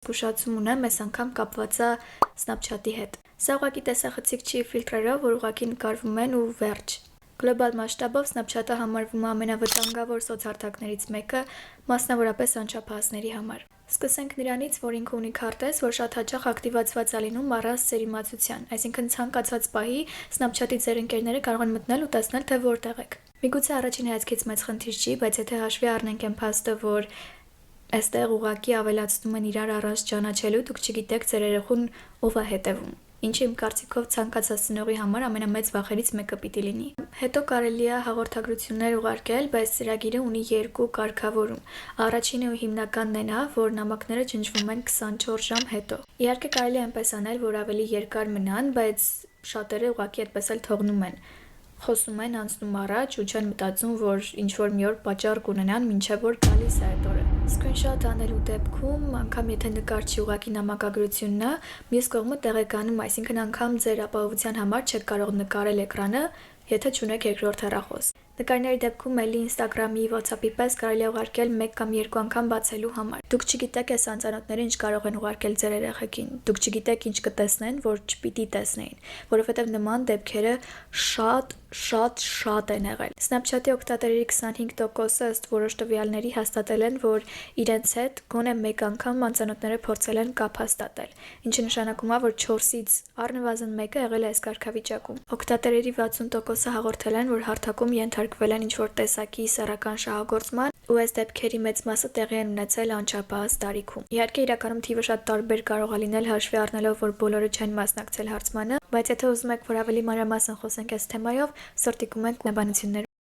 զգուշացում ունեմ, այս անգամ կապված է Snapchat-ի հետ։ Սա ուղղակի տեսախցիկ չի ֆիլտրերով, որ ուղղակի նկարվում են ու վերջ։ Գլոբալ մասշտաբով Snapchat-ը համարվում է ամենավտանգավոր սոցհարթակներից մեկը, մասնավորապես անչափահասների համար։ Սկսենք նրանից, որ ինքը ունի քարտեզ, որ շատ հաճախ ակտիվացված է լինում առանց ձեր իմացության, այսինքն ցանկացած պահի Snapchat-ի ձեր ընկերները կարող են մտնել ու տեսնել, թե որտեղ եք։ Միգուցե առաջին հայացքից մեծ խնդիր չի, բայց եթե հաշվի առնենք այն փաստը, որ այստեղ ուղղակի ավելացնում են իրար առանց ճանաչելու, դուք չգիտեք ձեր երեխուն ով է հետևում, ինչը իմ կարծիքով ցանկացած ծնողի համար ամենամեծ վախերից մեկը պիտի լինի։ Հետո կարելի է հաղորդագրություններ ուղարկել, բայց ծրագիրը ունի երկու կարգավորում։ Առաջինը ու հիմնականն է նա, որ նամակները ջնջվում են 24 ժամ հետո։ Իհարկե կարելի է այնպես անել, որ ավելի երկար մնան, բայց շատերը ուղղակի այդպես էլ թողնում են։ Խոսում են, անցնում առաջ ու չեն մտածում, որ ինչ-որ մի օր պատճառ կունենան, մինչև որ գալիս է այդ օրը։ Սկրինշոթ անելու դեպքում, անգամ եթե նկարչի ուղղակի նամակագրությունն է, մյուս կողմը տեղեկանում, այսինքն անգամ ձեր ապահովության համար չեք կարող նկարել էկրանը, եթե չունեք երկրորդ հեռախոս։ Նկարների դեպքում էլի Instagram-ի, WhatsApp-ի պես կարելի է ուղարկել 1 կամ 2 անգամ բացելու համար։ Դուք չգիտեք այս անծանոթները ինչ կարող են ուղարկել ձեր երեխեքին։ Դուք չգիտեք ինչ կտեսնեն, որ չպիտի տեսնեին, որովհետև նման դեպքերը շատ են եղել։ Snapchat-ի օգտատերերի 25%-ը ըստ որոշ տվյալների հաստատել են, որ իրենց հետ գոնե 1 անգամ անծանոթները փորձել են կապ հաստատել, ինչը նշանակում է, որ 4-ից առնվազն 1-ը եղել է այս կարգավիճակում։ Օգտատերերի 60%-ը հաղորդել են, որ հարթակում ենթարկվել են ինչ-որ տեսակի սեռական շահագործման, ու այս դեպքերի մեծ մասը տեղի են ունեցել անչափահաս տարիքում։ Իհարկե, իրականում թիվը շատ տարբեր կարող է լինել հաշվի առնելով, որ բոլորը չեն մասնակցել հարցմանը, բայց եթե ուզում եք, որ ավելի մանրամասն խոսենք այս թեմայով, սրտիկում ենք մեկնաբանություններ։